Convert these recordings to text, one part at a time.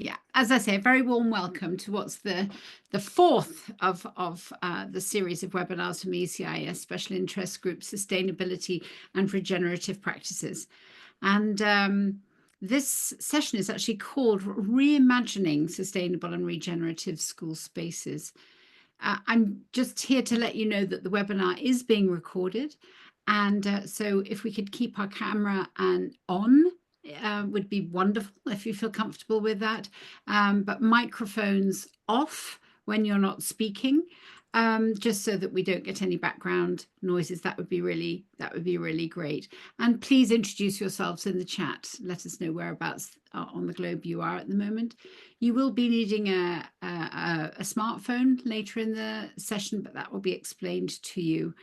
yeah, as I say, a very warm welcome to what's the fourth of the series of webinars from ECIS, Special Interest Group Sustainability and Regenerative Practices. And this session is actually called Reimagining Sustainable and Regenerative School Spaces. I'm just here to let you know that the webinar is being recorded. And so if we could keep our camera on, would be wonderful if you feel comfortable with that. But microphones off when you're not speaking, just so that we don't get any background noises. That would be really great. And please introduce yourselves in the chat. Let us know whereabouts on the globe you are at the moment. You will be needing a smartphone later in the session, but that will be explained to you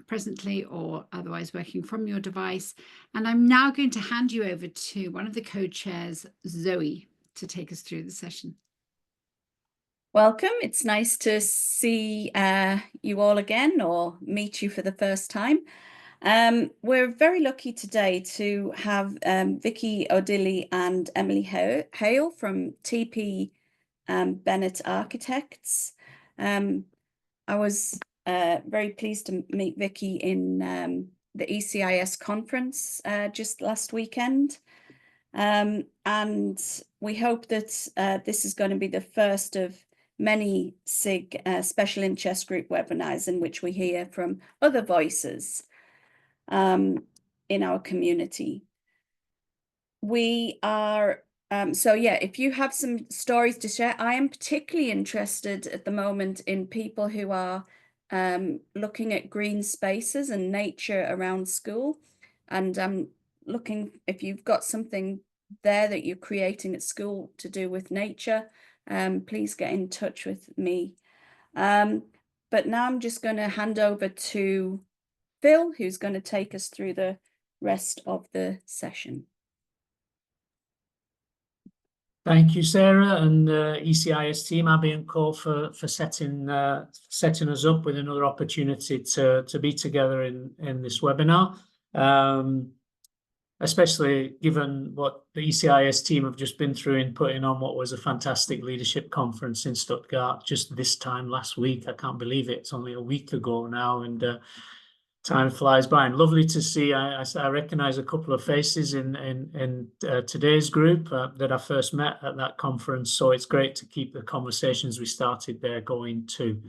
presently, or otherwise working from your device. And I'm now going to hand you over to one of the co-chairs, Zoe, to take us through the session. Welcome. It's nice to see you all again, or meet you for the first time. We're very lucky today to have Vicki, Odili and Emily Hale from tpbennett Architects. I was very pleased to meet Vicki in the ECIS conference just last weekend. And we hope that this is going to be the first of many SIG Special Interest Group webinars in which we hear from other voices in our community. We are, so yeah, if you have some stories to share, I am particularly interested at the moment in people who are looking at green spaces and nature around school. And I'm looking, if you've got something there that you're creating at school to do with nature, please get in touch with me. But now I'm just going to hand over to Phil, who's going to take us through the rest of the session. Thank you, Sarah, and the ECIS team, Abby and Cole, for setting us up with another opportunity to be together in this webinar. Especially given what the ECIS team have just been through in putting on what was a fantastic leadership conference in Stuttgart just this time last week. I can't believe it. It's only a week ago now, and time flies by. And lovely to see. I recognize a couple of faces in today's group that I first met at that conference. So it's great to keep the conversations we started there going too.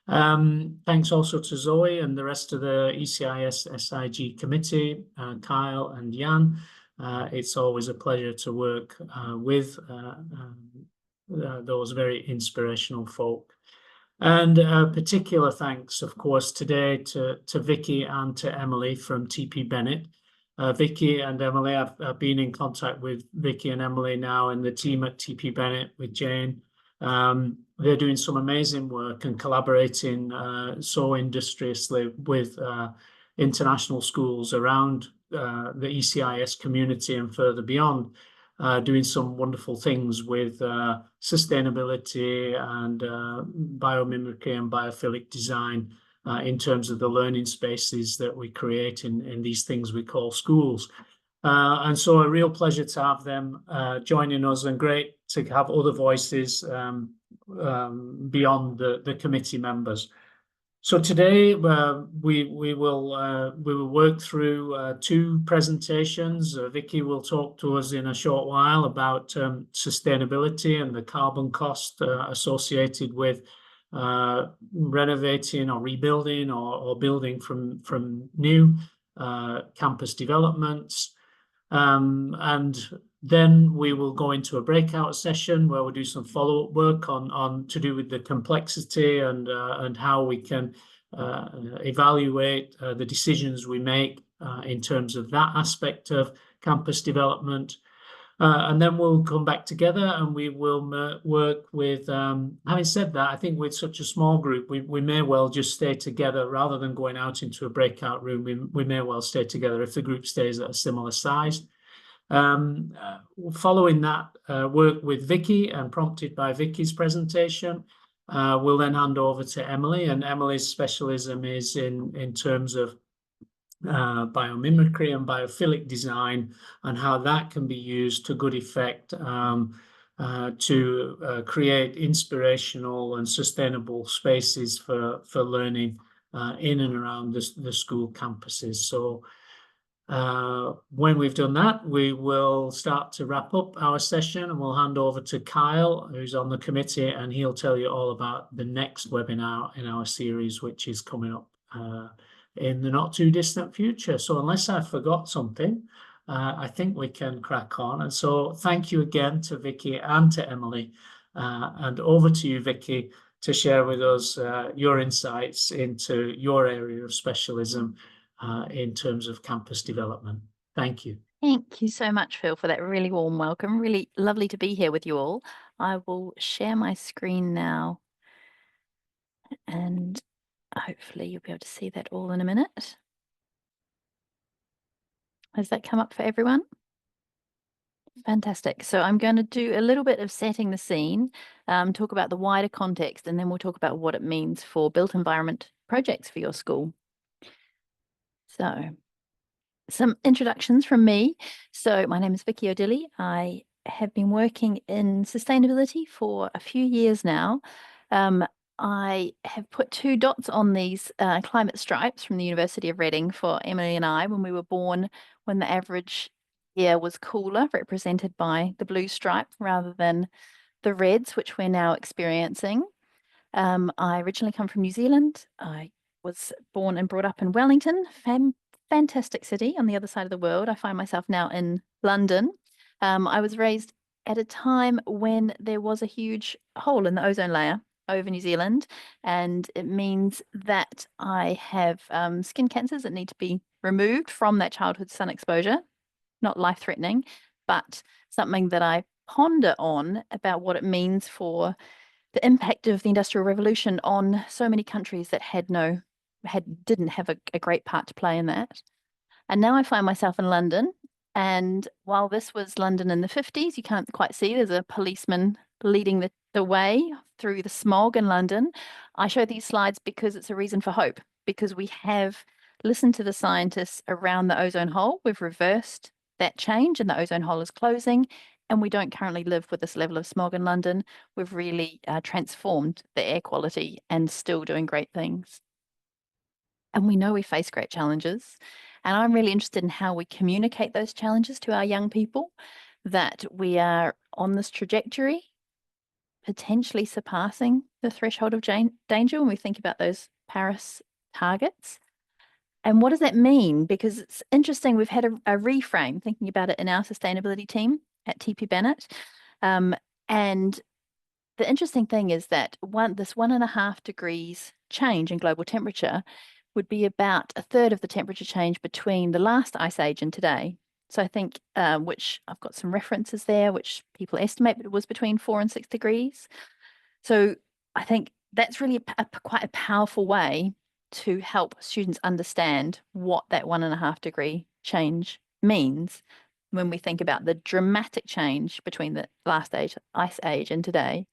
Thanks also to Zoe and the rest of the ECIS SIG committee, Kyle and Jan. It's always a pleasure to work with those very inspirational folk. And particular thanks, of course, today to Vicki and to Emily from tpbennett. Vicki and Emily, I've been in contact with Vicki and Emily now and the team at tpbennett with Jane. They're doing some amazing work and collaborating so industriously with international schools around the ECIS community and further beyond, doing some wonderful things with sustainability and biomimicry and biophilic design in terms of the learning spaces that we create in these things we call schools. And so a real pleasure to have them joining us, and great to have other voices beyond the committee members. So today we will work through two presentations. Vicki will talk to us in a short while about sustainability and the carbon cost associated with renovating or rebuilding or building from new campus developments. And then we will go into a breakout session where we'll do some follow-up work on to do with the complexity and how we can evaluate the decisions we make in terms of that aspect of campus development. And then we'll come back together and we will work with, having said that, I think with such a small group, we may well just stay together rather than going out into a breakout room. We may well stay together if the group stays at a similar size. Following that work with Vicki and prompted by Vicki's presentation, we'll then hand over to Emily, and Emily's specialism is in terms of biomimicry and biophilic design and how that can be used to good effect to create inspirational and sustainable spaces for learning in and around the school campuses. So when we've done that, we will start to wrap up our session, and we'll hand over to Kyle, who's on the committee, and he'll tell you all about the next webinar in our series, which is coming up in the not too distant future. So unless I forgot something, I think we can crack on. And so thank you again to Vicki and to Emily, and over to you, Vicki, to share with us your insights into your area of specialism in terms of campus development. Thank you. Thank you so much, Phil, for that really warm welcome. Really lovely to be here with you all. I will share my screen now, and hopefully you'll be able to see that all in a minute. Has that come up for everyone? Fantastic. So I'm going to do a little bit of setting the scene, talk about the wider context, and then we'll talk about what it means for built environment projects for your school. So some introductions from me. So my name is Vicki Odili. I have been working in sustainability for a few years now. I have put 2 dots on these climate stripes from the University of Reading for Emily and I when we were born, when the average year was cooler, represented by the blue stripe rather than the reds, which we're now experiencing. I originally come from New Zealand. I was born and brought up in Wellington, fantastic city on the other side of the world. I find myself now in London. I was raised at a time when there was a huge hole in the ozone layer over New Zealand, and it means that I have skin cancers that need to be removed from that childhood sun exposure. Not life-threatening, but something that I ponder on about what it means for the impact of the Industrial Revolution on so many countries that didn't have a great part to play in that. And now I find myself in London, and while this was London in the 50s, you can't quite see, there's a policeman leading the way through the smog in London. I show these slides because it's a reason for hope, because we have listened to the scientists around the ozone hole. We've reversed that change, and the ozone hole is closing, and we don't currently live with this level of smog in London. We've really transformed the air quality and still doing great things. And we know we face great challenges. And I'm really interested in how we communicate those challenges to our young people, that we are on this trajectory, potentially surpassing the threshold of danger when we think about those Paris targets. And what does that mean? Because it's interesting, we've had a reframe, thinking about it in our sustainability team at tpbennett. And the interesting thing is that this 1.5 degrees change in global temperature would be about 1/3 of the temperature change between the last ice age and today. So I think, which I've got some references there, which people estimate it was between 4 and 6 degrees. So I think that's really quite a powerful way to help students understand what that 1.5 degree change means when we think about the dramatic change between the last ice age and today.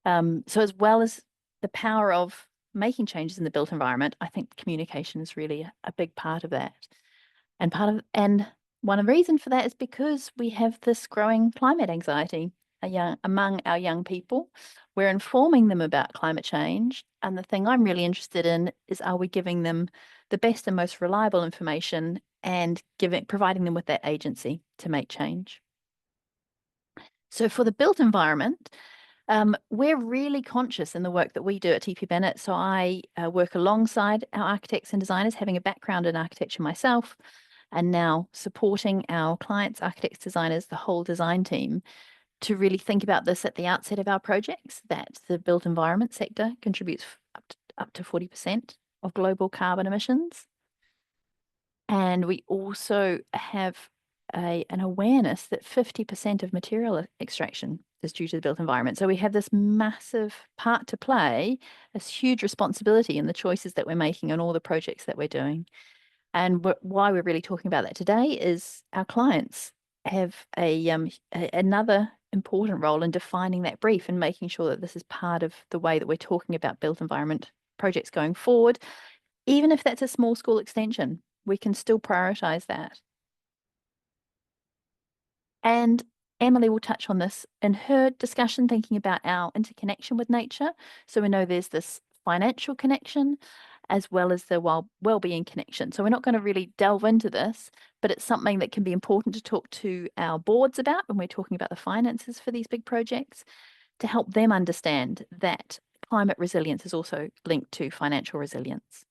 So as well as the power of making changes in the built environment, I think communication is really a big part of that. And one of the reasons for that is because we have this growing climate anxiety among our young people. We're informing them about climate change, and the thing I'm really interested in is, are we giving them the best and most reliable information and providing them with that agency to make change? So for the built environment, we're really conscious in the work that we do at tpbennett. So I work alongside our architects and designers, having a background in architecture myself, and now supporting our clients, architects, designers, the whole design team, to really think about this at the outset of our projects, that the built environment sector contributes up to 40% of global carbon emissions. And we also have an awareness that 50% of material extraction is due to the built environment. So we have this massive part to play, this huge responsibility in the choices that we're making on all the projects that we're doing. And why we're really talking about that today is our clients have another important role in defining that brief and making sure that this is part of the way that we're talking about built environment projects going forward. Even if that's a small school extension, we can still prioritize that. And Emily will touch on this in her discussion, thinking about our interconnection with nature. So we know there's this financial connection as well as the well-being connection. So we're not going to really delve into this, but it's something that can be important to talk to our boards about when we're talking about the finances for these big projects, to help them understand that climate resilience is also linked to financial resilience.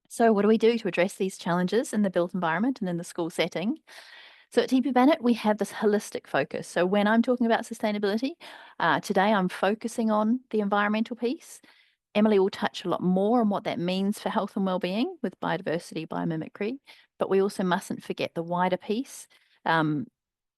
So what do we do to address these challenges in the built environment and in the school setting? So at tpbennett, we have this holistic focus. So when I'm talking about sustainability, today I'm focusing on the environmental piece. Emily will touch a lot more on what that means for health and well-being with biodiversity, biomimicry, but we also mustn't forget the wider piece.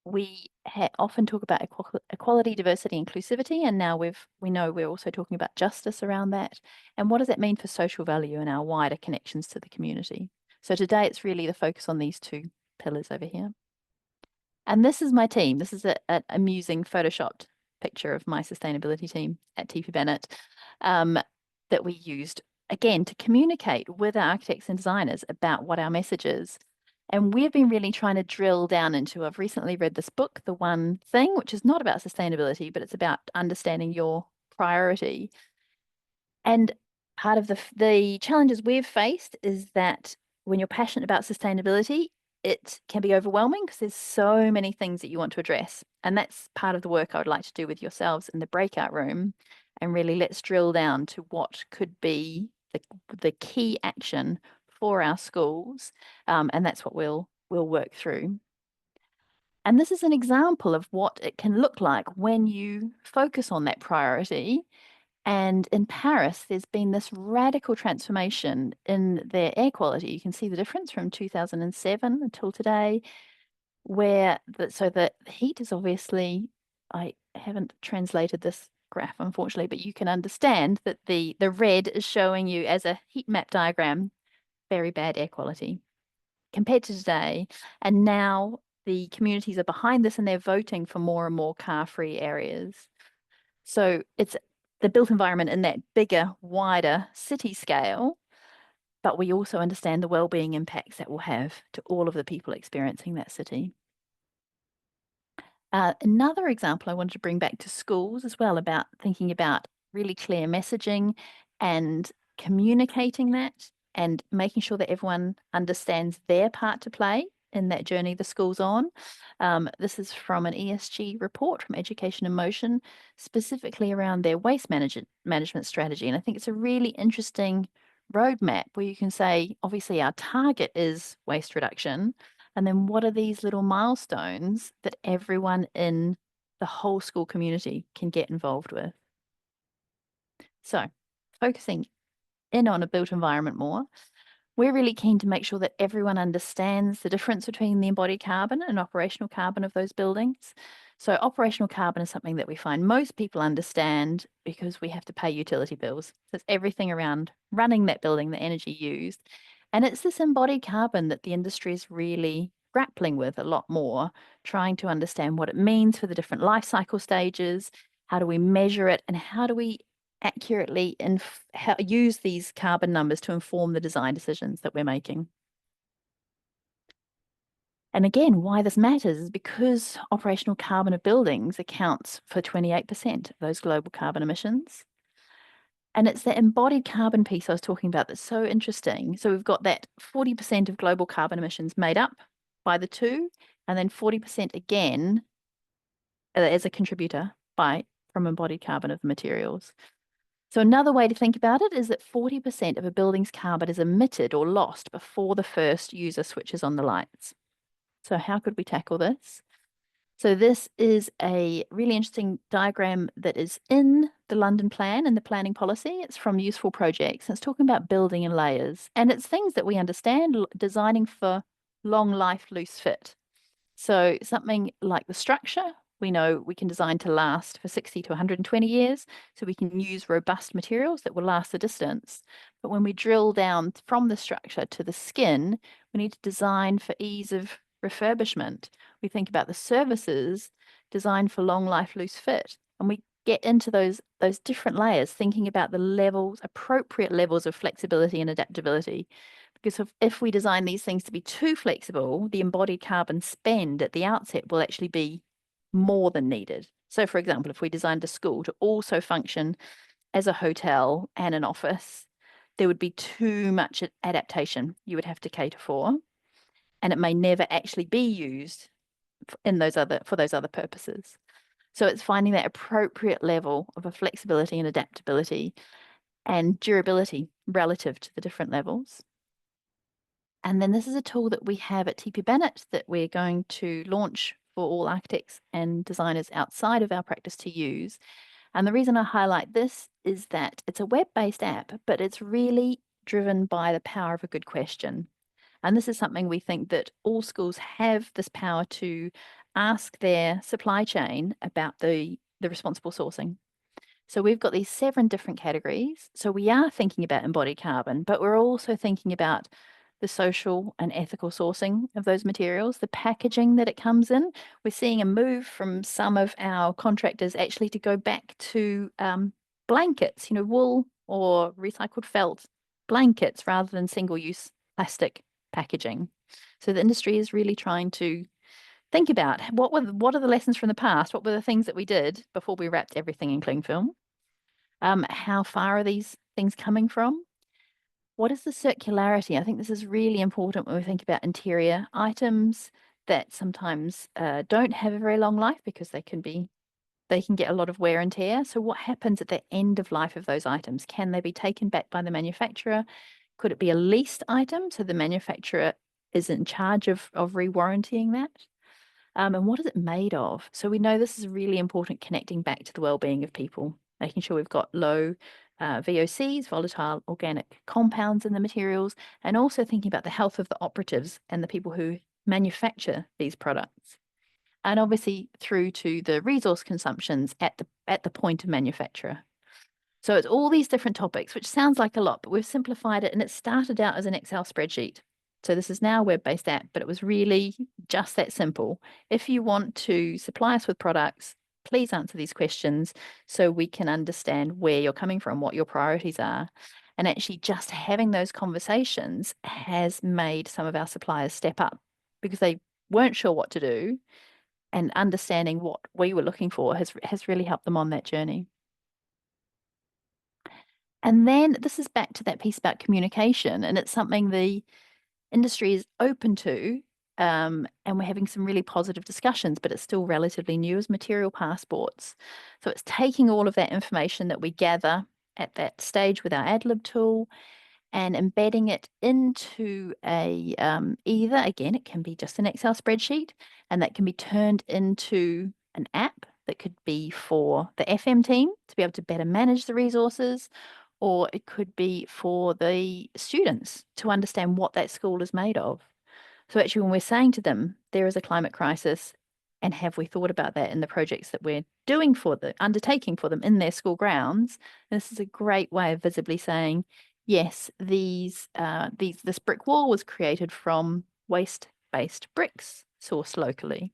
We often talk about equality, diversity, inclusivity, and now we know we're also talking about justice around that. And what does that mean for social value and our wider connections to the community? So today it's really the focus on these two pillars over here. And this is my team. This is an amusing photoshopped picture of my sustainability team at tpbennett that we used, again, to communicate with our architects and designers about what our message is. And we've been really trying to drill down into, I've recently read this book, The One Thing, which is not about sustainability, but it's about understanding your priority. And part of the challenges we've faced is that when you're passionate about sustainability, it can be overwhelming because there's so many things that you want to address. And that's part of the work I would like to do with yourselves in the breakout room. And really, let's drill down to what could be the key action for our schools. And that's what we'll work through. And this is an example of what it can look like when you focus on that priority. And in Paris, there's been this radical transformation in their air quality. You can see the difference from 2007 until today, where the heat is obviously, I haven't translated this graph, unfortunately, but you can understand that the red is showing you as a heat map diagram, very bad air quality compared to today. And now the communities are behind this and they're voting for more and more car-free areas. So it's the built environment in that bigger, wider city scale, but we also understand the well-being impacts that will have to all of the people experiencing that city. Another example I wanted to bring back to schools as well, about thinking about really clear messaging and communicating that and making sure that everyone understands their part to play in that journey the school's on. This is from an ESG report from Education in Motion, specifically around their waste management strategy. And I think it's a really interesting roadmap where you can say, obviously our target is waste reduction, and then what are these little milestones that everyone in the whole school community can get involved with? So focusing in on a built environment more, we're really keen to make sure that everyone understands the difference between the embodied carbon and operational carbon of those buildings. So operational carbon is something that we find most people understand because we have to pay utility bills. So it's everything around running that building, the energy used. And it's this embodied carbon that the industry is really grappling with a lot more, trying to understand what it means for the different life cycle stages, how do we measure it, and how do we accurately use these carbon numbers to inform the design decisions that we're making. And again, why this matters is because operational carbon of buildings accounts for 28% of those global carbon emissions. And it's the embodied carbon piece I was talking about that's so interesting. So we've got that 40% of global carbon emissions made up by the two, and then 40% again as a contributor from embodied carbon of the materials. So another way to think about it is that 40% of a building's carbon is emitted or lost before the first user switches on the lights. So how could we tackle this? So this is a really interesting diagram that is in the London Plan and the planning policy. It's from Useful Projects. It's talking about building in layers, and it's things that we understand, designing for long life loose fit. So something like the structure, we know we can design to last for 60 to 120 years. So we can use robust materials that will last the distance. But when we drill down from the structure to the skin, we need to design for ease of refurbishment. We think about the services designed for long life loose fit, and we get into those different layers, thinking about the appropriate levels of flexibility and adaptability Because if we design these things to be too flexible, the embodied carbon spend at the outset will actually be more than needed. So for example, if we designed a school to also function as a hotel and an office, there would be too much adaptation you would have to cater for, and it may never actually be used for those other purposes. So it's finding that appropriate level of a flexibility and adaptability and durability relative to the different levels. And then this is a tool that we have at tpbennett that we're going to launch for all architects and designers outside of our practice to use. And the reason I highlight this is that it's a web-based app, but it's really driven by the power of a good question. And this is something we think that all schools have this power to ask their supply chain about the responsible sourcing. So we've got these 7 different categories. So we are thinking about embodied carbon, but we're also thinking about the social and ethical sourcing of those materials, the packaging that it comes in. We're seeing a move from some of our contractors actually to go back to blankets, wool or recycled felt blankets rather than single-use plastic packaging. So the industry is really trying to think about what are the lessons from the past? What were the things that we did before we wrapped everything in cling film? How far are these things coming from? What is the circularity? I think this is really important when we think about interior items that sometimes don't have a very long life because they can get a lot of wear and tear. So what happens at the end of life of those items? Can they be taken back by the manufacturer? Could it be a leased item so the manufacturer is in charge of re-warrantying that? And what is it made of? So we know this is really important, connecting back to the well-being of people, making sure we've got low VOCs, volatile organic compounds in the materials, and also thinking about the health of the operatives and the people who manufacture these products. And obviously through to the resource consumptions at the point of manufacture. So it's all these different topics, which sounds like a lot, but we've simplified it, and it started out as an Excel spreadsheet. So this is now a web-based app, but it was really just that simple. If you want to supply us with products, please answer these questions so we can understand where you're coming from, what your priorities are. And actually just having those conversations has made some of our suppliers step up because they weren't sure what to do, and understanding what we were looking for has really helped them on that journey. And then this is back to that piece about communication, and it's something the industry is open to, and we're having some really positive discussions, but it's still relatively new as material passports. So it's taking all of that information that we gather at that stage with our AdLib tool and embedding it into a either, again, it can be just an Excel spreadsheet, and that can be turned into an app that could be for the FM team to be able to better manage the resources, or it could be for the students to understand what that school is made of. So actually, when we're saying to them, there is a climate crisis, and have we thought about that in the projects that we're undertaking for them in their school grounds? And this is a great way of visibly saying, yes, this brick wall was created from waste-based bricks sourced locally.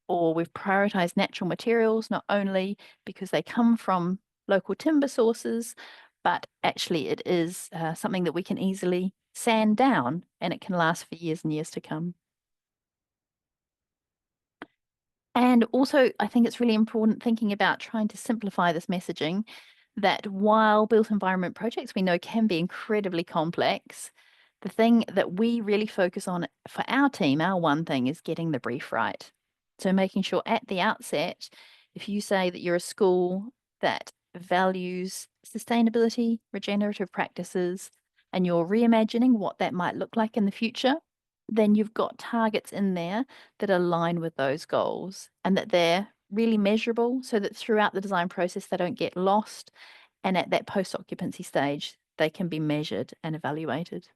Or we've prioritized natural materials, not only because they come from local timber sources, but actually it is something that we can easily sand down, and it can last for years and years to come. And also, I think it's really important thinking about trying to simplify this messaging, that while built environment projects we know can be incredibly complex, the thing that we really focus on for our team, our one thing, is getting the brief right. So making sure at the outset, if you say that you're a school that values sustainability, regenerative practices, and you're reimagining what that might look like in the future, then you've got targets in there that align with those goals and that they're really measurable, so that throughout the design process they don't get lost, and at that post-occupancy stage they can be measured and evaluated.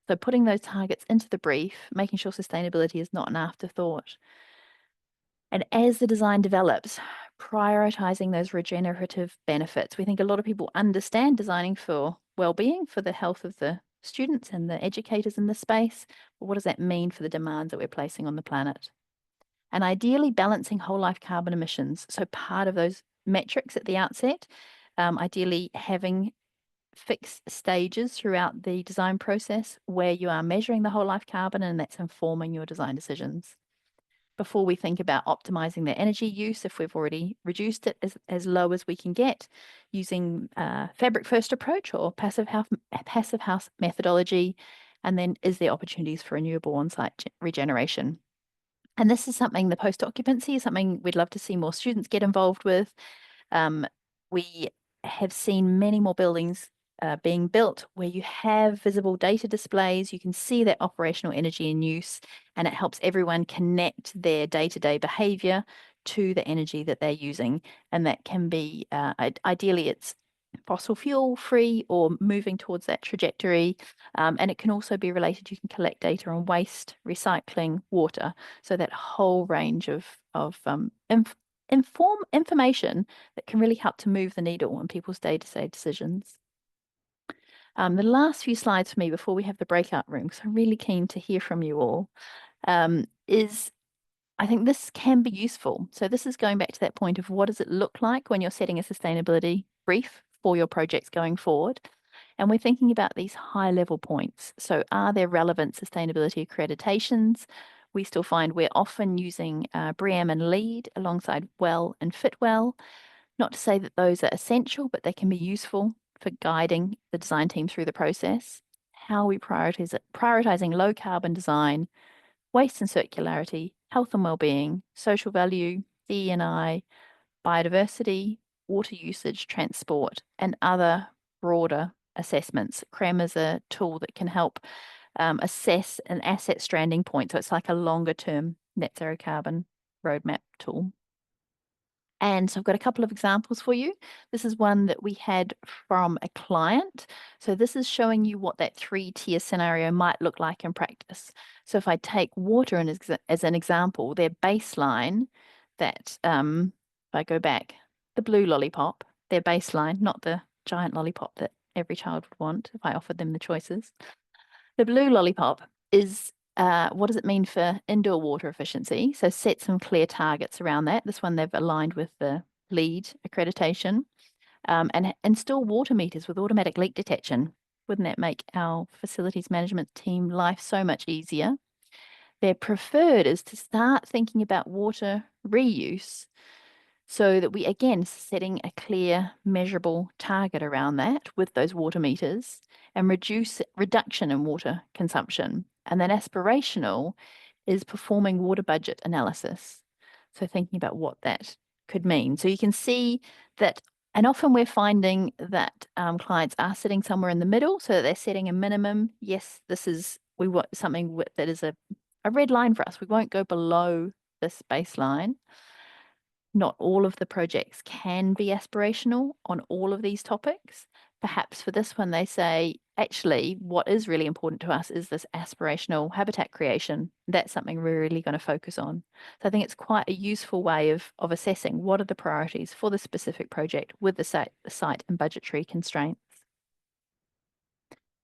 So putting those targets into the brief, making sure sustainability is not an afterthought. And as the design develops, prioritizing those regenerative benefits. We think a lot of people understand designing for well-being, for the health of the students and the educators in the space, but what does that mean for the demands that we're placing on the planet? And ideally balancing whole life carbon emissions. So part of those metrics at the outset, ideally having fixed stages throughout the design process where you are measuring the whole life carbon, and that's informing your design decisions. Before we think about optimizing their energy use, if we've already reduced it as low as we can get, using fabric first approach or passive house methodology, and then is there opportunities for renewable on-site regeneration? And this is something, the post-occupancy is something we'd love to see more students get involved with. We have seen many more buildings being built where you have visible data displays, you can see that operational energy in use, and it helps everyone connect their day-to-day behavior to the energy that they're using. And that can be, ideally it's fossil fuel free or moving towards that trajectory. And it can also be related, you can collect data on waste, recycling, water. So that whole range of information that can really help to move the needle on people's day-to-day decisions. The last few slides for me before we have the breakout room, because I'm really keen to hear from you all, is I think this can be useful. So this is going back to that point of what does it look like when you're setting a sustainability brief for your projects going forward? And we're thinking about these high-level points. So are there relevant sustainability accreditations? We still find we're often using BREEAM and LEED alongside WELL and FitWell. Not to say that those are essential, but they can be useful for guiding the design team through the process. How are we prioritizing low carbon design, waste and circularity, health and well-being, social value, DE&I, biodiversity, water usage, transport, and other broader assessments. CREM is a tool that can help assess an asset stranding point. So it's like a longer term net zero carbon roadmap tool. And so I've got a couple of examples for you. This is one that we had from a client. So this is showing you what that 3-tier scenario might look like in practice. So if I take water as an example, their baseline, that if I go back, the blue lollipop, their baseline, not the giant lollipop that every child would want if I offered them the choices. The blue lollipop is what does it mean for indoor water efficiency? So set some clear targets around that. This one they've aligned with the LEED accreditation, and install water meters with automatic leak detection. Wouldn't that make our facilities management team life so much easier? Their preferred is to start thinking about water reuse so that we, again, setting a clear measurable target around that with those water meters and reduction in water consumption. And then aspirational is performing water budget analysis. So thinking about what that could mean. So you can see that, and often we're finding that clients are sitting somewhere in the middle, so that they're setting a minimum. Yes, we want something that is a red line for us. We won't go below this baseline. Not all of the projects can be aspirational on all of these topics. Perhaps for this one, they say, actually, what is really important to us is this aspirational habitat creation. That's something we're really going to focus on. So I think it's quite a useful way of assessing what are the priorities for the specific project with the site and budgetary constraints.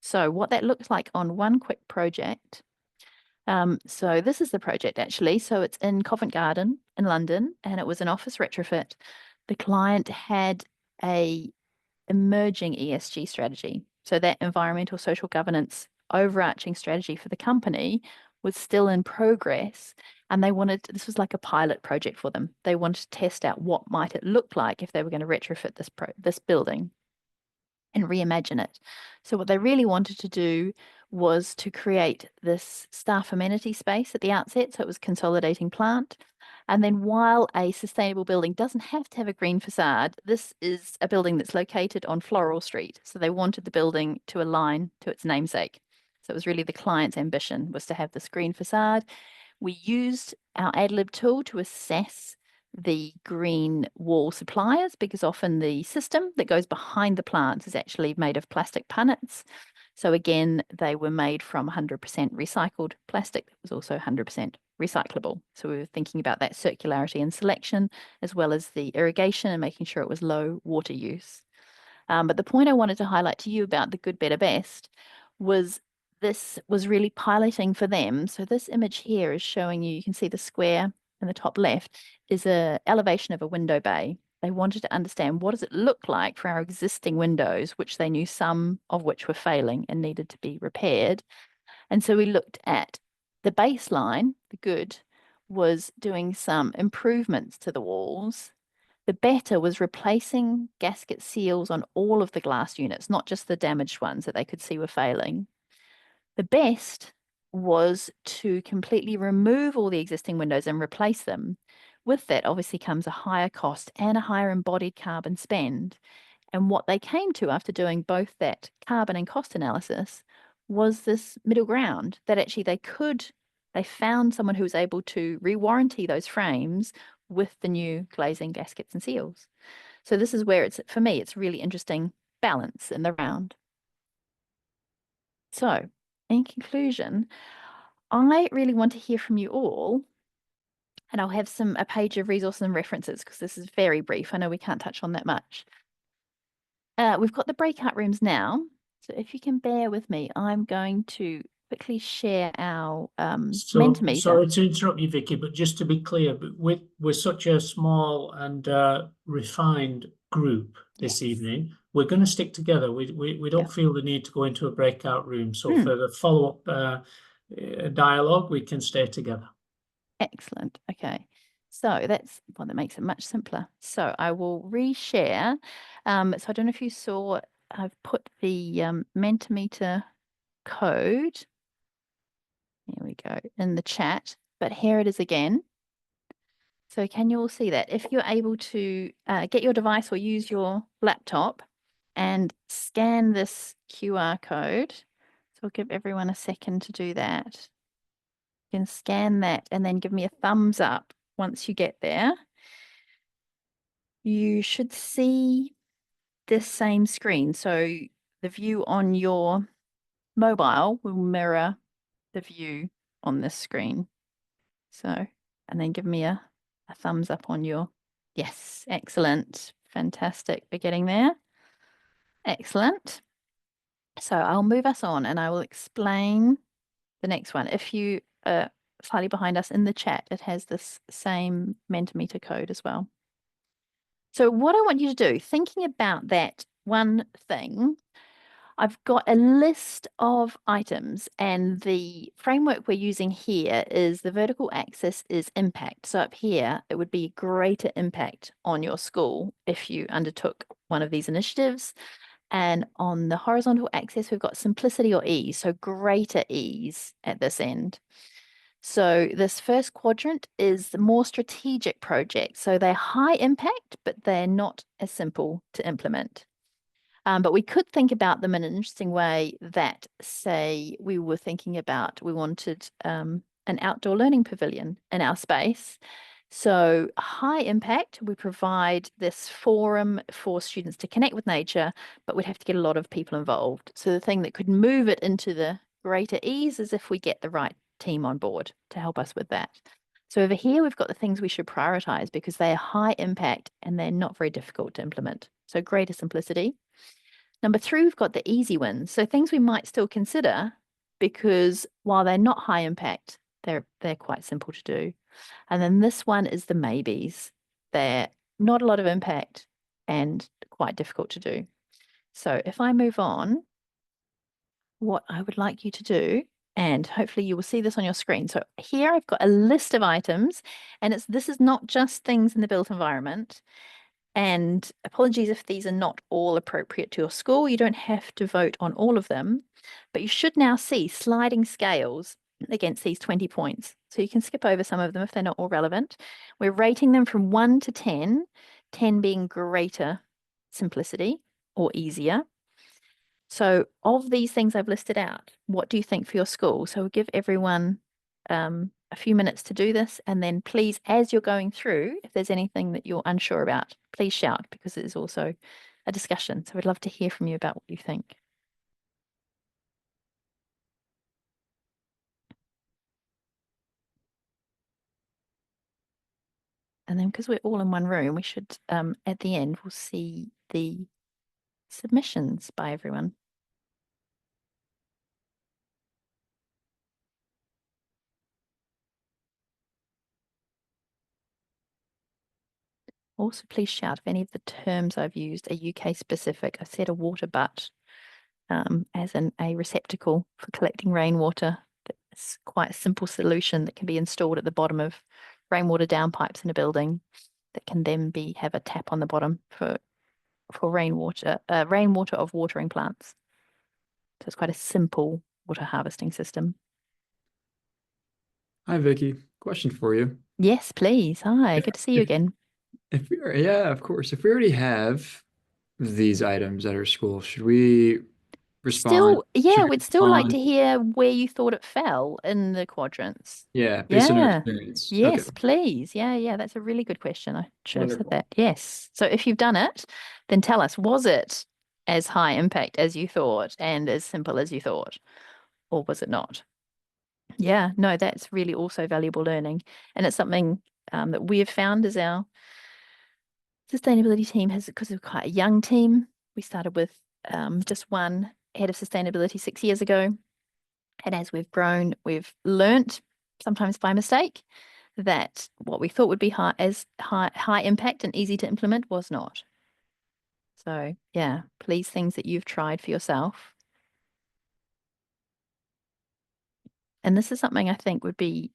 So what that looks like on one quick project. So this is the project actually. So it's in Covent Garden in London, and it was an office retrofit. The client had a emerging ESG strategy. So that environmental social governance overarching strategy for the company was still in progress. And this was like a pilot project for them. They wanted to test out what might it look like if they were going to retrofit this building and reimagine it. So what they really wanted to do was to create this staff amenity space at the outset. So it was consolidating plant. And then while a sustainable building doesn't have to have a green facade, this is a building that's located on Floral Street. So they wanted the building to align to its namesake. So it was really the client's ambition was to have this green facade. We used our AdLib tool to assess the green wall suppliers, because often the system that goes behind the plants is actually made of plastic punnets. So again, they were made from 100% recycled plastic that was also 100% recyclable. So we were thinking about that circularity and selection, as well as the irrigation and making sure it was low water use. But the point I wanted to highlight to you about the good, better, best was this was really piloting for them. So this image here is showing you can see the square in the top left is an elevation of a window bay. They wanted to understand, what does it look like for our existing windows, which they knew some of which were failing and needed to be repaired. And so we looked at the baseline. The good was doing some improvements to the walls. The better was replacing gasket seals on all of the glass units, not just the damaged ones that they could see were failing. The best was to completely remove all the existing windows and replace them. With that, obviously, comes a higher cost and a higher embodied carbon spend. And what they came to after doing both that carbon and cost analysis was this middle ground, that actually they found someone who was able to re-warranty those frames with the new glazing, gaskets and seals. So this is where it's, for me, it's really interesting balance in the round. So in conclusion, I really want to hear from you all, and I'll have a page of resources and references because this is very brief. I know we can't touch on that much. We've got the breakout rooms now. So if you can bear with me, I'm going to quickly share our Mentimeter. Sorry to interrupt you, Vicky, but just to be clear, but we're such a small and refined group this evening. We're going to stick together. We don't feel the need to go into a breakout room. So for the follow-up dialogue, we can stay together. Excellent. Okay. So that's one that makes it much simpler. So I will reshare. So I don't know if you saw, I've put the Mentimeter code. Here we go, in the chat, but here it is again. So can you all see that? If you're able to get your device or use your laptop and scan this QR code. So I'll give everyone a second to do that. You can scan that and then give me a thumbs up once you get there. You should see this same screen. So the view on your mobile will mirror the view on this screen. So, and then give me a thumbs up on your, yes, excellent, fantastic, we're getting there. Excellent. So I'll move us on and I will explain the next one. If you are slightly behind us in the chat, it has this same Mentimeter code as well. So what I want you to do, thinking about that one thing, I've got a list of items and the framework we're using here is the vertical axis is impact. So up here, it would be greater impact on your school if you undertook one of these initiatives. And on the horizontal axis, we've got simplicity or ease, so greater ease at this end. So this first quadrant is the more strategic projects. So they're high impact, but they're not as simple to implement. But we could think about them in an interesting way that, say, we were thinking about, we wanted an outdoor learning pavilion in our space. So high impact, we provide this forum for students to connect with nature, but we'd have to get a lot of people involved. So the thing that could move it into the greater ease is if we get the right team on board to help us with that. So over here, we've got the things we should prioritize because they are high impact and they're not very difficult to implement. So greater simplicity. Number 3, we've got the easy wins. So things we might still consider because while they're not high impact, they're quite simple to do. And then this one is the maybes. They're not a lot of impact and quite difficult to do. So if I move on, what I would like you to do, and hopefully you will see this on your screen. So here I've got a list of items, and this is not just things in the built environment. And apologies if these are not all appropriate to your school. You don't have to vote on all of them, but you should now see sliding scales against these 20 points. So you can skip over some of them if they're not all relevant. We're rating them from 1 to 10, 10 being greater simplicity or easier. So of these things I've listed out, what do you think for your school? So we'll give everyone a few minutes to do this. And then please, as you're going through, if there's anything that you're unsure about, please shout because it is also a discussion. So we'd love to hear from you about what you think. And then because we're all in one room, we should, at the end, we'll see the submissions by everyone. Also, please shout if any of the terms I've used are UK specific. I said a water butt, as in a receptacle for collecting rainwater. It's quite a simple solution that can be installed at the bottom of rainwater downpipes in a building that can then have a tap on the bottom for rainwater of watering plants. So it's quite a simple water harvesting system. Hi, Vicki. Question for you. Yes, please. Hi, good to see you again. Yeah, of course. If we already have these items at our school, should we respond? We'd still like to hear where you thought it fell in the quadrants. Yeah, based on your experience. Yes, Okay. please. Yeah, that's a really good question. I should have said Wonderful. that. Yes. So if you've done it, then tell us, was it as high impact as you thought and as simple as you thought, or was it not? Yeah, no, that's really also valuable learning. And it's something that we have found as our sustainability team because we're quite a young team. We started with just one head of sustainability 6 years ago. And as we've grown, we've learnt, sometimes by mistake, that what we thought would be high impact and easy to implement was not. So yeah, please, things that you've tried for yourself. And this is something I think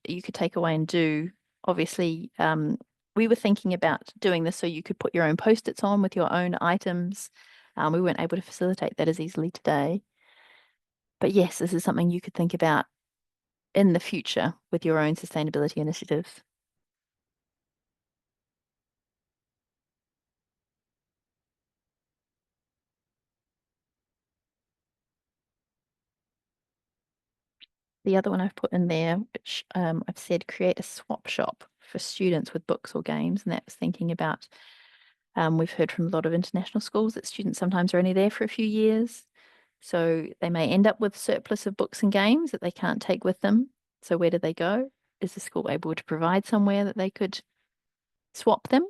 you could take away and do. Obviously, we were thinking about doing this so you could put your own post-its on with your own items. We weren't able to facilitate that as easily today. But yes, this is something you could think about in the future with your own sustainability initiatives. The other one I've put in there, which I've said create a swap shop for students with books or games. And that's thinking about, we've heard from a lot of international schools that students sometimes are only there for a few years. So they may end up with surplus of books and games that they can't take with them. So where do they go? Is the school able to provide somewhere that they could swap them?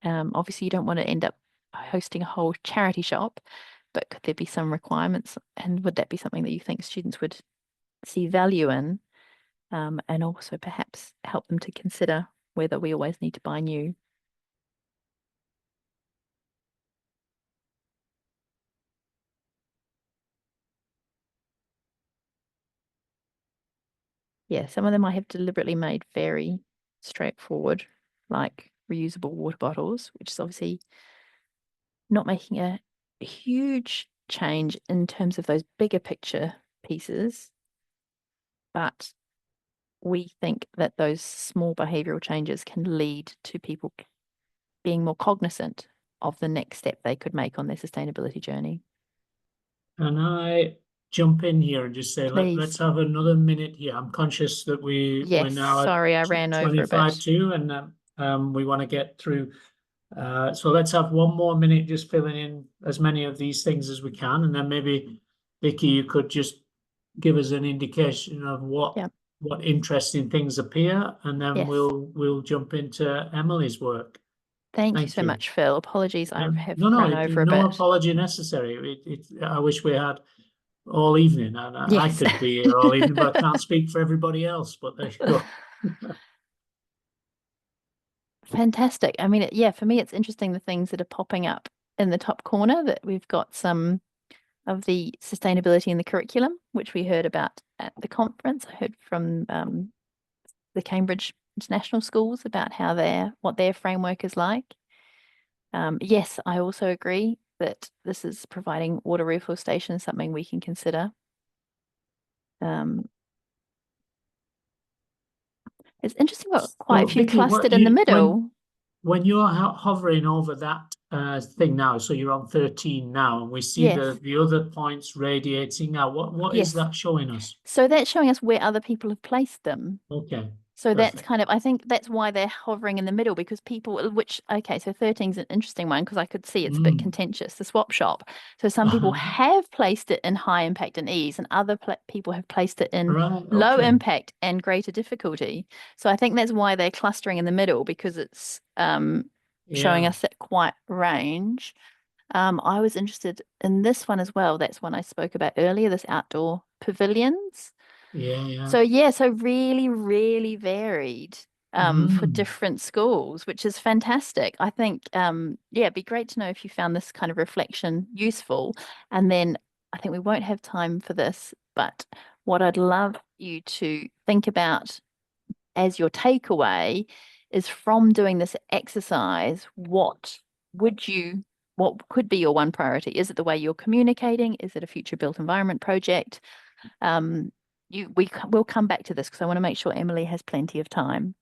Obviously, you don't want to end up hosting a whole charity shop, but could there be some requirements? And would that be something that you think students would see value in, and also perhaps help them to consider whether we always need to buy new? Yeah, some of them I have deliberately made very straightforward, like reusable water bottles, which is obviously not making a huge change in terms of those bigger picture pieces, but we think that those small behavioral changes can lead to people being more cognizant of the next step they could make on their sustainability journey. Can I jump in here and just say, let's have another minute here. I'm conscious that we're now sorry, I ran over a bit. 25 and we want to get through. So let's have one more minute just filling in as many of these things as we can. And then maybe, Vicki, you could just give us an indication of what interesting things appear, and then we'll jump into Emily's work. Thank you so much, Phil. Apologies, I have run over a bit. No apology necessary. I wish we had all evening, and I could be here all evening, but I can't speak for everybody else. But there you go. Fantastic. I mean, for me, it's interesting the things that are popping up in the top corner, that we've got some of the sustainability in the curriculum, which we heard about at the conference. I heard from the Cambridge International Schools about what their framework is like. Yes, I also agree that this is providing water refill stations, something we can consider. It's interesting, got quite a few Vicki, clustered in the middle. When you're hovering over that thing now, so you're on 13 now, and we see the other points radiating now. What is that showing us? So that's showing us where other people have placed them. Okay. So that's kind of, I think that's why they're hovering in the middle, because people, so 13 is an interesting one, because I could see it's a bit contentious, the swap shop. So some people have placed it in high impact and ease, and other people have placed it in low impact and greater difficulty. So I think that's why they're clustering in the middle, because it's showing us that quite range. I was interested in this one as well. That's one I spoke about earlier, this outdoor pavilions. Yeah. So so really, really varied. for different schools, which is fantastic. I think, yeah, it'd be great to know if you found this kind of reflection useful. And then I think we won't have time for this, but what I'd love you to think about as your takeaway is from doing this exercise, what could be your one priority? Is it the way you're communicating? Is it a future built environment project? We'll come back to this because I want to make sure Emily has plenty of time.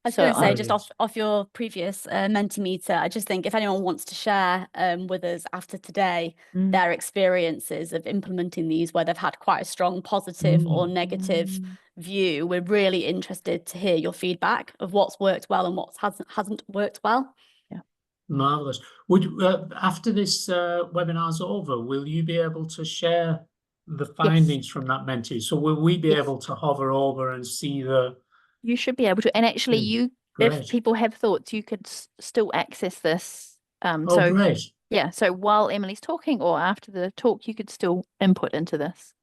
I was going to say, just off your previous Mentimeter, I just think if anyone wants to share with us after today their experiences of implementing these, where they've had quite a strong positive or negative view, we're really interested to hear your feedback of what's worked well and what hasn't worked well. Yeah, marvelous. Would after this webinar's over, will you be able to share the findings from that Menti? So will we be able to hover over and see the? You should be able to, and actually if people have thoughts, you could still access this. So great. Yeah, so while Emily's talking or after the talk, you could still input into this.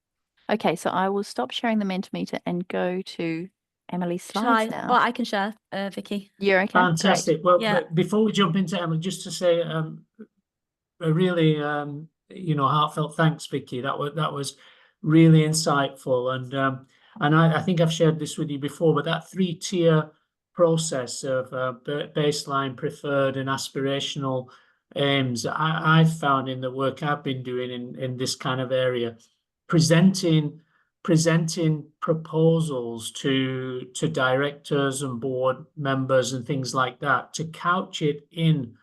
Okay, so I will stop sharing the Mentimeter and go to Emily's slides now. Well, I can share, Vicky. You're okay? Fantastic. Great. Well, before we jump into Emily, just to say a really heartfelt thanks, Vicky. That was really insightful, and I think I've shared this with you before, but that 3-tier process of baseline, preferred, and aspirational aims, I've found in the work I've been doing in this kind of area, presenting proposals to directors and board members and things like that, to couch it in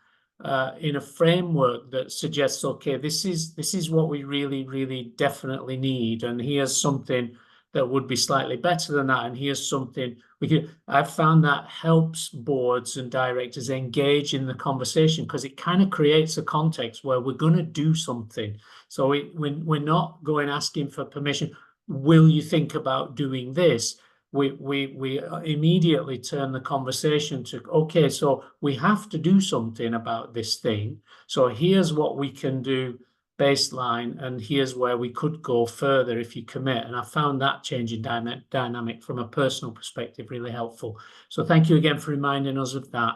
a framework that suggests, okay, this is what we really definitely need, and here's something that would be slightly better than that, and here's something we could. I've found that helps boards and directors engage in the conversation, because it kind of creates a context where we're going to do something. So we're not going asking for permission. Will you think about doing this? We immediately turn the conversation to, okay, so we have to do something about this thing. So here's what we can do baseline, and here's where we could go further if you commit. And I found that changing dynamic from a personal perspective really helpful. So thank you again for reminding us of that.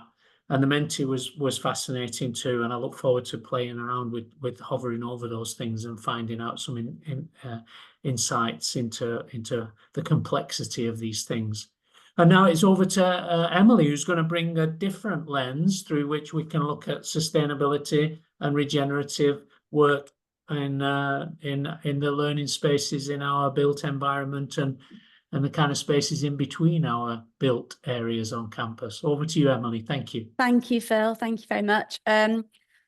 And the Menti was fascinating too, and I look forward to playing around with hovering over those things and finding out some insights into the complexity of these things. And now it's over to Emily, who's going to bring a different lens through which we can look at sustainability and regenerative work in the learning spaces in our built environment and the kind of spaces in between our built areas on campus. Over to you, Emily. Thank you. Thank you, Phil. Thank you very much.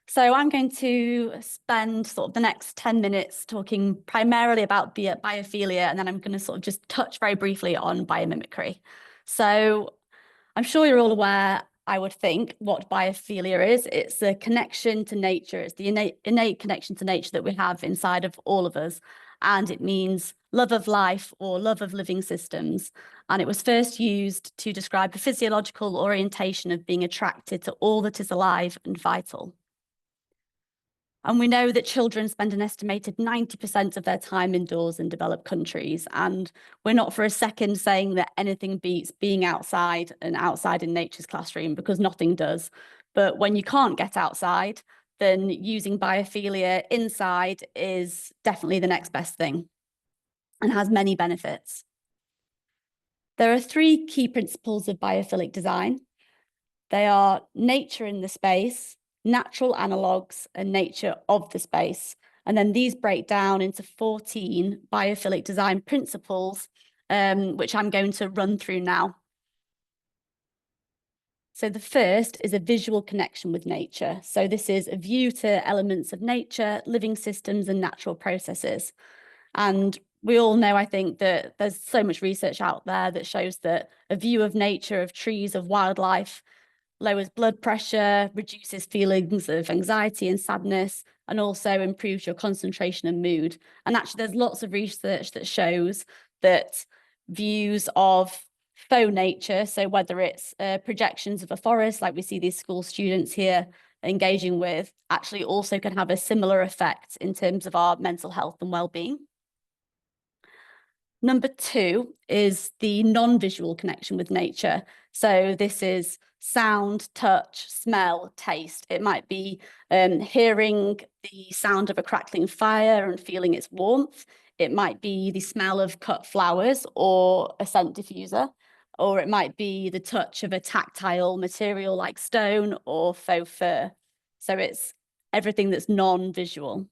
So I'm going to spend sort of the next 10 minutes talking primarily about biophilia, and then I'm going to sort of just touch very briefly on biomimicry. So I'm sure you're all aware, I would think, what biophilia is. It's a connection to nature. It's the innate connection to nature that we have inside of all of us. And it means love of life or love of living systems. And it was first used to describe the physiological orientation of being attracted to all that is alive and vital. And we know that children spend an estimated 90% of their time indoors in developed countries. And we're not for a second saying that anything beats being outside and outside in nature's classroom, because nothing does. But when you can't get outside, then using biophilia inside is definitely the next best thing and has many benefits. There are 3 key principles of biophilic design. They are nature in the space, natural analogues, and nature of the space. And then these break down into 14 biophilic design principles, which I'm going to run through now. So the first is a visual connection with nature. So this is a view to elements of nature, living systems, and natural processes. And we all know, I think, that there's so much research out there that shows that a view of nature, of trees, of wildlife, lowers blood pressure, reduces feelings of anxiety and sadness, and also improves your concentration and mood. And actually, there's lots of research that shows that views of faux nature, so whether it's projections of a forest, like we see these school students here engaging with, actually also can have a similar effect in terms of our mental health and well-being. Number 2 is the non-visual connection with nature. So this is sound, touch, smell, taste. It might be hearing the sound of a crackling fire and feeling its warmth. It might be the smell of cut flowers or a scent diffuser, or it might be the touch of a tactile material like stone or faux fur. So it's everything that's non-visual.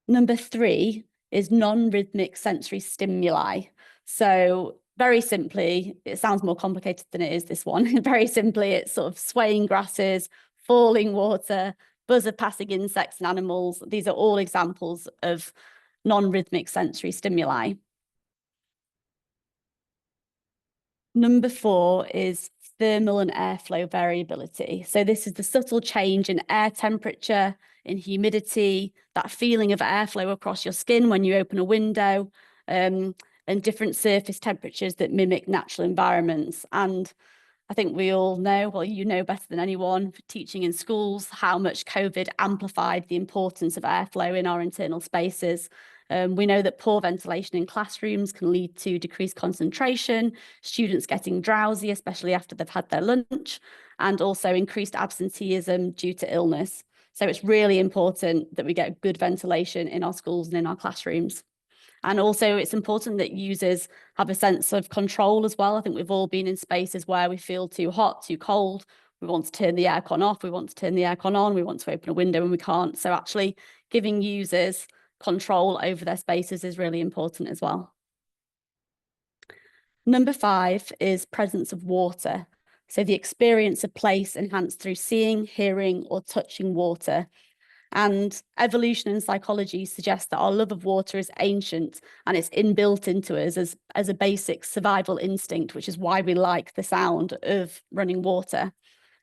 Number 3 is non-rhythmic sensory stimuli. So very simply, it sounds more complicated than it is, this one. Very simply, it's sort of swaying grasses, falling water, buzzer passing insects and animals. These are all examples of non-rhythmic sensory stimuli. Number 4 is thermal and airflow variability. So this is the subtle change in air temperature, in humidity, that feeling of airflow across your skin when you open a window, and different surface temperatures that mimic natural environments. And I think we all know, well, you know better than anyone, for teaching in schools, how much COVID amplified the importance of airflow in our internal spaces. We know that poor ventilation in classrooms can lead to decreased concentration, students getting drowsy, especially after they've had their lunch, and also increased absenteeism due to illness. So it's really important that we get good ventilation in our schools and in our classrooms. And also it's important that users have a sense of control as well. I think we've all been in spaces where we feel too hot, too cold. We want to turn the aircon off, we want to turn the aircon on, we want to open a window and we can't. So actually giving users control over their spaces is really important as well. Number 5 is presence of water. So the experience of place enhanced through seeing, hearing, or touching water. And evolution and psychology suggests that our love of water is ancient and it's inbuilt into us as a basic survival instinct, which is why we like the sound of running water.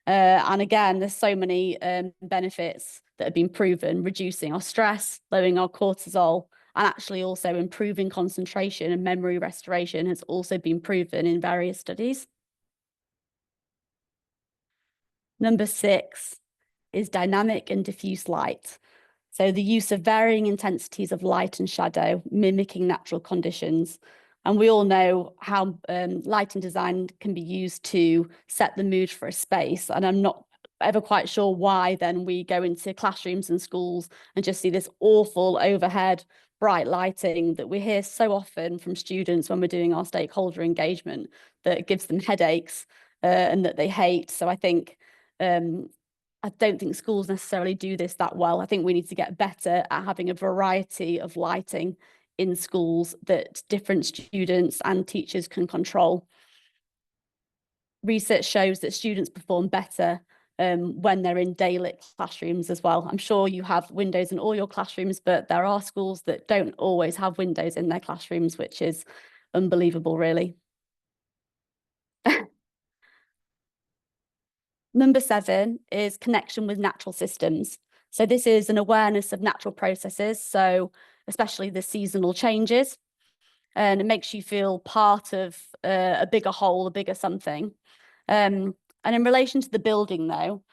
And again, there's so many benefits that have been proven, reducing our stress, lowering our cortisol, and actually also improving concentration and memory restoration has also been proven in various studies. Number 6 is dynamic and diffuse light. So the use of varying intensities of light and shadow, mimicking natural conditions. And we all know how lighting design can be used to set the mood for a space. And I'm not ever quite sure why then we go into classrooms and schools and just see this awful overhead bright lighting that we hear so often from students when we're doing our stakeholder engagement that gives them headaches and that they hate. So I think I don't think schools necessarily do this that well. I think we need to get better at having a variety of lighting in schools that different students and teachers can control. Research shows that students perform better when they're in daylit classrooms as well. I'm sure you have windows in all your classrooms, but there are schools that don't always have windows in their classrooms, which is unbelievable, really. Number 7 is connection with natural systems. So this is an awareness of natural processes, so especially the seasonal changes, and it makes you feel part of a bigger whole, a bigger something. And in relation to the building though,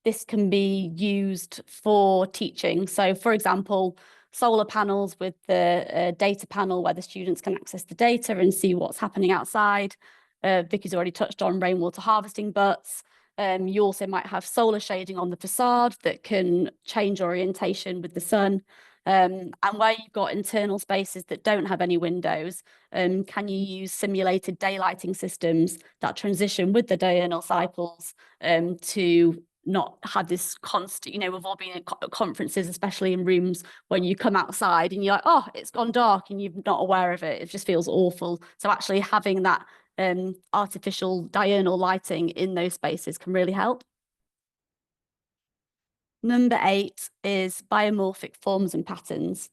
this can be used for teaching. So for example, solar panels with the data panel where the students can access the data and see what's happening outside. Vicky's already touched on rainwater harvesting butts. You also might have solar shading on the facade that can change orientation with the sun. And where you've got internal spaces that don't have any windows, can you use simulated daylighting systems that transition with the diurnal cycles to not have this constant, you know, we've all been at conferences, especially in rooms when you come outside and you're like, oh, it's gone dark and you're not aware of it. It just feels awful. So actually having that artificial diurnal lighting in those spaces can really help. Number 8 is biomorphic forms and patterns.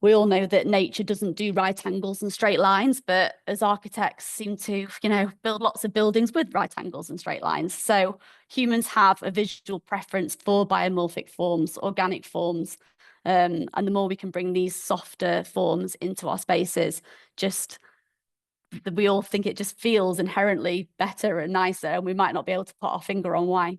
We all know that nature doesn't do right angles and straight lines, but as architects seem to, you know, build lots of buildings with right angles and straight lines. So humans have a visual preference for biomorphic forms, organic forms. And the more we can bring these softer forms into our spaces, just we all think it just feels inherently better and nicer, and we might not be able to put our finger on why.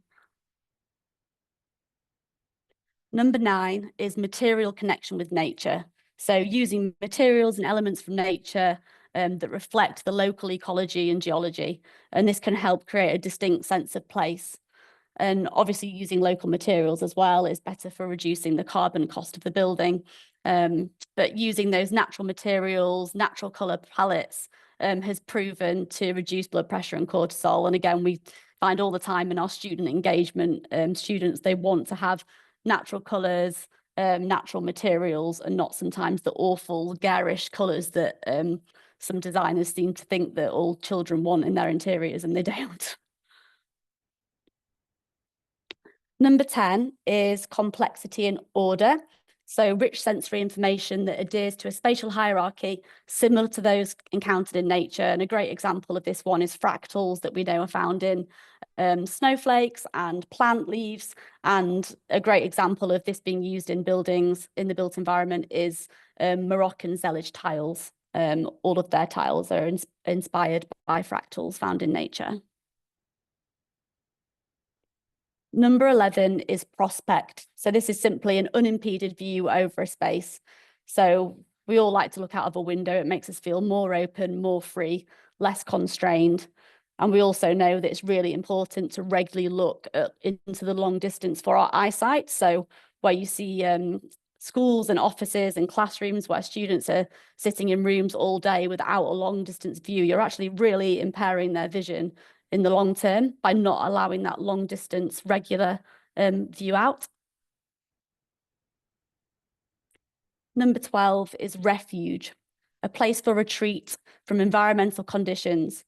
Number 9 is material connection with nature. So using materials and elements from nature that reflect the local ecology and geology, and this can help create a distinct sense of place. And obviously using local materials as well is better for reducing the carbon cost of the building. But using those natural materials, natural colour palettes has proven to reduce blood pressure and cortisol. And again, we find all the time in our student engagement, students, they want to have natural colours, natural materials, and not sometimes the awful garish colours that some designers seem to think that all children want in their interiors, and they don't. Number 10 is complexity and order. So rich sensory information that adheres to a spatial hierarchy similar to those encountered in nature. And a great example of this one is fractals that we know are found in snowflakes and plant leaves. And a great example of this being used in buildings in the built environment is Moroccan Zellige tiles. All of their tiles are inspired by fractals found in nature. Number 11 is prospect. So this is simply an unimpeded view over a space. So we all like to look out of a window. It makes us feel more open, more free, less constrained. And we also know that it's really important to regularly look into the long distance for our eyesight. So where you see schools and offices and classrooms where students are sitting in rooms all day without a long distance view, you're actually really impairing their vision in the long term by not allowing that long distance regular view out. Number 12 is refuge, a place for retreat from environmental conditions.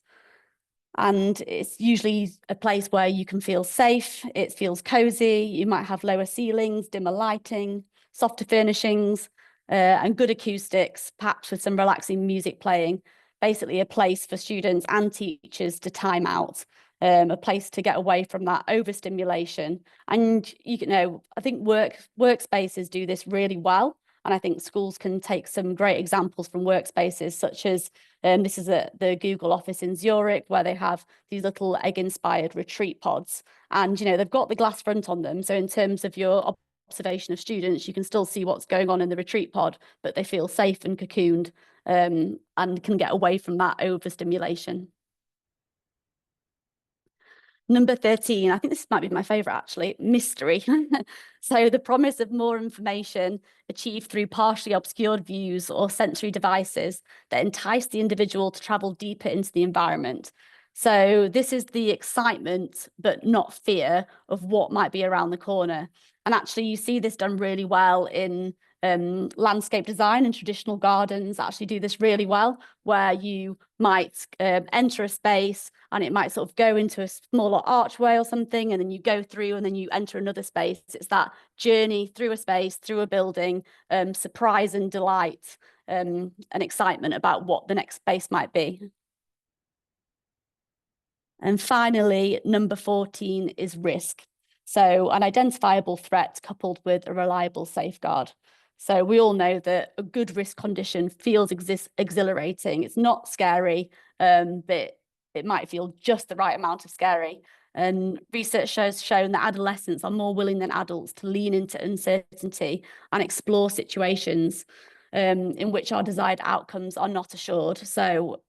And it's usually a place where you can feel safe, it feels cozy, you might have lower ceilings, dimmer lighting, softer furnishings, and good acoustics, perhaps with some relaxing music playing. Basically a place for students and teachers to time out, a place to get away from that overstimulation. And you know, I think workspaces do this really well. And I think schools can take some great examples from workspaces, such as this is the Google office in Zurich, where they have these little egg-inspired retreat pods. And, you know, they've got the glass front on them. So in terms of your observation of students, you can still see what's going on in the retreat pod, but they feel safe and cocooned and can get away from that overstimulation. Number 13, I think this might be my favourite actually, mystery. So the promise of more information achieved through partially obscured views or sensory devices that entice the individual to travel deeper into the environment. So this is the excitement, but not fear, of what might be around the corner. And actually you see this done really well in landscape design, and traditional gardens actually do this really well, where you might enter a space and it might sort of go into a smaller archway or something, and then you go through and then you enter another space. It's that journey through a space, through a building, surprise and delight, and excitement about what the next space might be. And finally, number 14 is risk. So an identifiable threat coupled with a reliable safeguard. So we all know that a good risk condition feels exhilarating. It's not scary, but it might feel just the right amount of scary. And research has shown that adolescents are more willing than adults to lean into uncertainty and explore situations in which our desired outcomes are not assured. So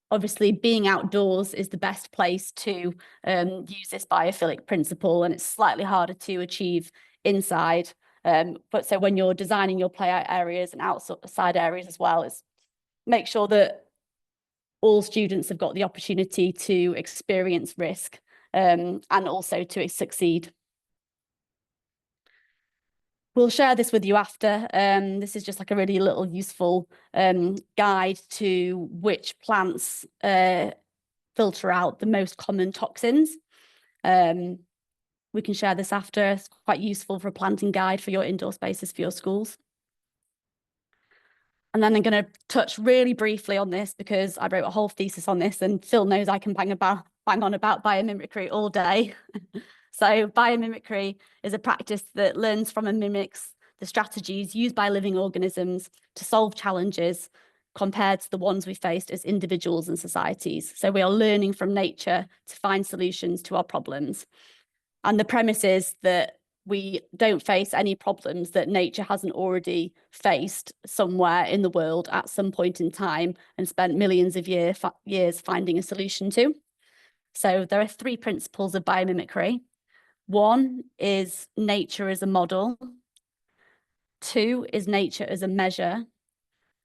obviously, being outdoors is the best place to use this biophilic principle, and it's slightly harder to achieve inside. But so when you're designing your play out areas and outside areas as well, is make sure that all students have got the opportunity to experience risk and also to succeed. We'll share this with you after. This is just like a really little useful guide to which plants filter out the most common toxins. We can share this after. It's quite useful for a planting guide for your indoor spaces for your schools. And then I'm going to touch really briefly on this because I wrote a whole thesis on this, and Phil knows I can bang on about biomimicry all day. So biomimicry is a practice that learns from and mimics the strategies used by living organisms to solve challenges compared to the ones we faced as individuals and societies. So we are learning from nature to find solutions to our problems. And the premise is that we don't face any problems that nature hasn't already faced somewhere in the world at some point in time and spent millions of years finding a solution to. So there are 3 principles of biomimicry. 1 is nature as a model. 2 is nature as a measure.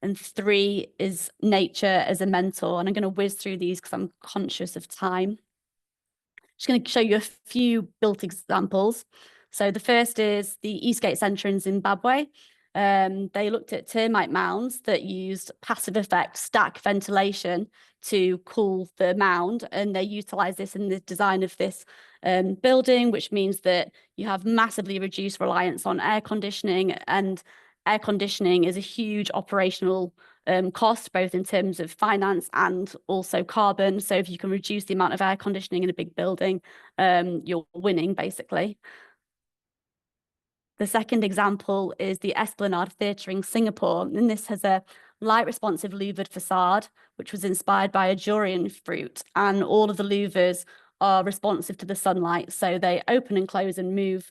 And 3 is nature as a mentor. And I'm going to whiz through these because I'm conscious of time. Just going to show you a few built examples. So the first is the Eastgate Centre in Zimbabwe. They looked at termite mounds that used passive effect stack ventilation to cool the mound, and they utilised this in the design of this building, which means that you have massively reduced reliance on air conditioning, and air conditioning is a huge operational cost, both in terms of finance and also carbon. So if you can reduce the amount of air conditioning in a big building, you're winning, basically. The second example is the Esplanade Theatre in Singapore, and this has a light responsive louvered facade, which was inspired by a durian fruit, and all of the louvers are responsive to the sunlight, so they open and close and move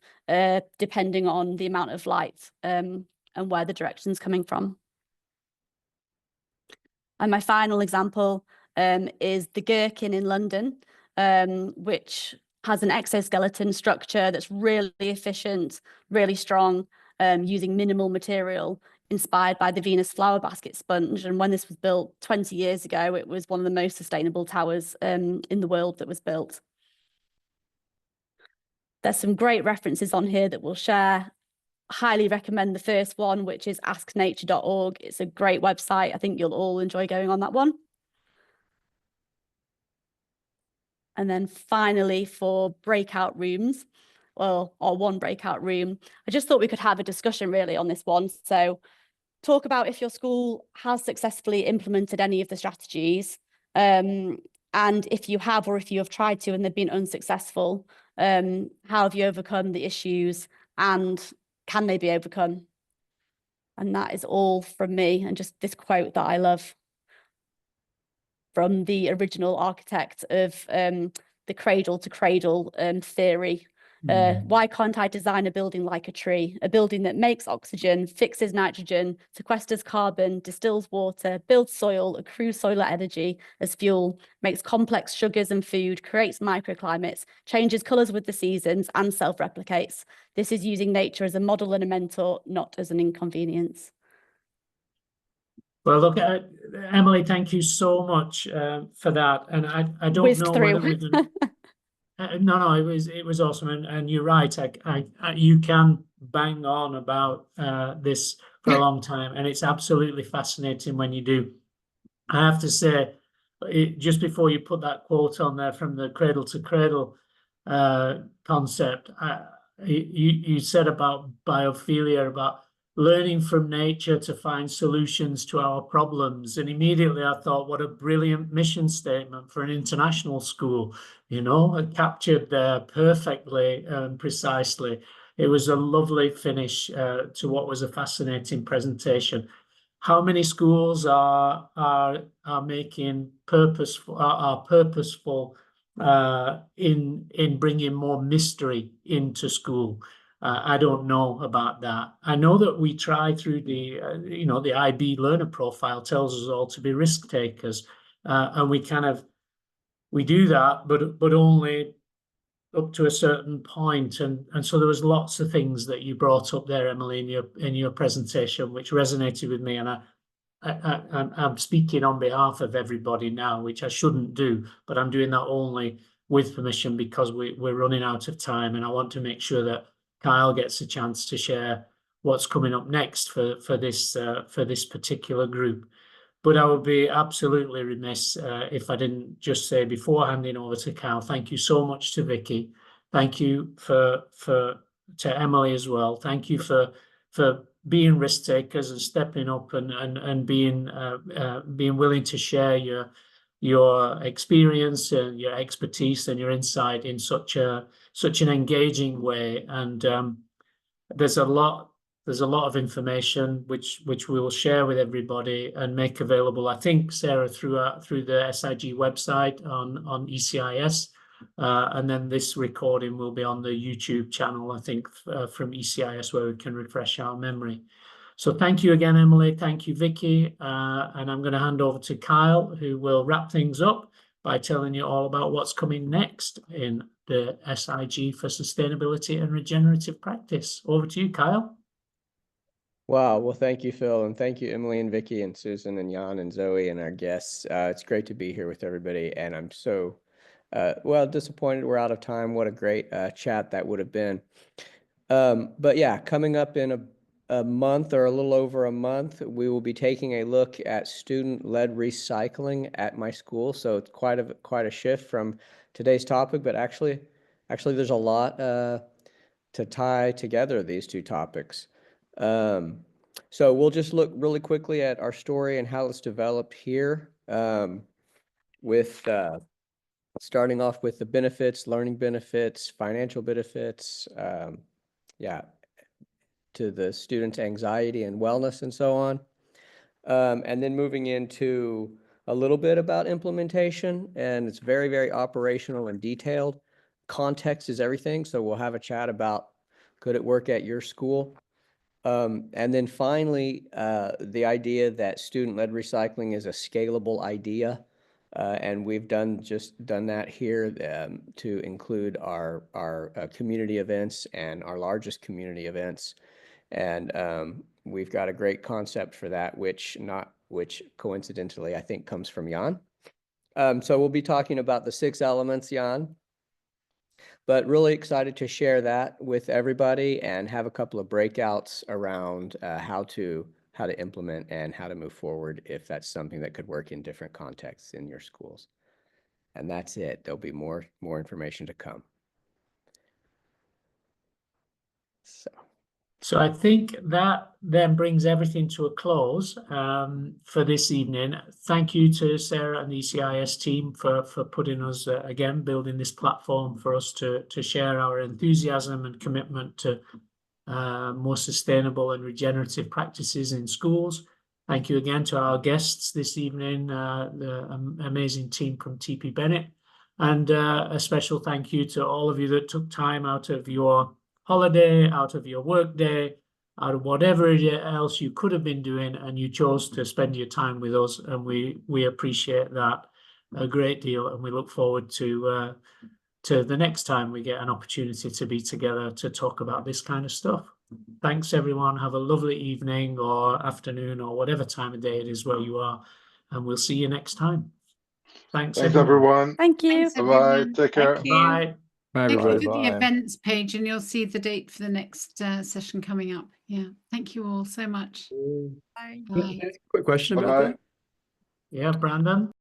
depending on the amount of light and where the direction's coming from. And my final example is the Gherkin in London, which has an exoskeleton structure that's really efficient, really strong, using minimal material, inspired by the Venus flower basket sponge. And when this was built 20 years ago, it was one of the most sustainable towers in the world that was built. There's some great references on here that we'll share. Highly recommend the first one, which is asknature.org. It's a great website. I think you'll all enjoy going on that one. And then finally, for breakout rooms, or one breakout room, I just thought we could have a discussion really on this one. So talk about if your school has successfully implemented any of the strategies, and if you have, or if you have tried to and they've been unsuccessful, how have you overcome the issues, and can they be overcome? And that is all from me, and just this quote that I love from the original architect of the cradle to cradle theory. Why can't I design a building like a tree? A building that makes oxygen, fixes nitrogen, sequesters carbon, distills water, builds soil, accrues solar energy as fuel, makes complex sugars and food, creates microclimates, changes colours with the seasons, and self-replicates. This is using nature as a model and a mentor, not as an inconvenience. Well, look, Emily, thank you so much for that. And I don't Whizzed know through. whether we've no, it was awesome, and you're right. You can bang on about this for a long time, and it's absolutely fascinating when you do. I have to say, just before you put that quote on there from the cradle to cradle concept, you said about biophilia, about learning from nature to find solutions to our problems. And immediately I thought, what a brilliant mission statement for an international school, you know, captured there perfectly and precisely. It was a lovely finish to what was a fascinating presentation. How many schools are making purposeful in bringing more mystery into school? I don't know about that. I know that we try through the, the IB learner profile tells us all to be risk takers, and we do that, but only up to a certain point. And so there was lots of things that you brought up there, Emily, in your presentation, which resonated with me. And I'm speaking on behalf of everybody now, which I shouldn't do, but I'm doing that only with permission because we're running out of time, and I want to make sure that Kyle gets a chance to share what's coming up next for this particular group. But I would be absolutely remiss if I didn't just say, before handing over to Kyle, thank you so much to Vicki. Thank you to Emily as well. Thank you for being risk takers and stepping up and being willing to share your experience and your expertise and your insight in such an engaging way. And there's a lot of information which we will share with everybody and make available, I think, Sarah, through the SIG website on ECIS. And then this recording will be on the YouTube channel, I think, from ECIS, where we can refresh our memory. So thank you again, Emily. Thank you, Vicki. And I'm going to hand over to Kyle, who will wrap things up by telling you all about what's coming next in the SIG for Sustainability and Regenerative Practice. Over to you, Kyle. Wow. Well, thank you, Phil. And thank you, Emily and Vicki and Susan and Jan and Zoe and our guests. It's great to be here with everybody. And I'm so, well, disappointed we're out of time. What a great chat that would have been. But yeah, coming up in a month or a little over a month, we will be taking a look at student-led recycling at my school. So it's quite a shift from today's topic, but actually there's a lot to tie together these two topics. So we'll just look really quickly at our story and how it's developed here, with starting off with the benefits, learning benefits, financial benefits, to the students' anxiety and wellness and so on. And then moving into a little bit about implementation, and it's very, very operational and detailed. Context is everything, so we'll have a chat about could it work at your school? And then finally, the idea that student-led recycling is a scalable idea. And we've done that here to include our community events and our largest community events. And we've got a great concept for that, which coincidentally I think comes from Jan. So we'll be talking about the 6 elements, Jan. But really excited to share that with everybody and have a couple of breakouts around how to implement and how to move forward if that's something that could work in different contexts in your schools. And that's it. There'll be more information to come. So I think that then brings everything to a close for this evening. Thank you to Sarah and the ECIS team for putting us, again, building this platform for us to share our enthusiasm and commitment to more sustainable and regenerative practices in schools. Thank you again to our guests this evening, the amazing team from tpbennett. And a special thank you to all of you that took time out of your holiday, out of your work day, out of whatever else you could have been doing, and you chose to spend your time with us, and we appreciate that a great deal, and we look forward to the next time we get an opportunity to be together to talk about this kind of stuff. Thanks, everyone. Have a lovely evening or afternoon or whatever time of day it is where you are, and we'll see you next time. Thanks everyone. Thank you. Bye-bye. Take care. Bye. Bye, Check everybody. into the Bye. events page and you'll see the date for the next session coming up. Yeah. Thank you all so much. Bye. Quick question about Bye-bye. that. Yeah, Brandon.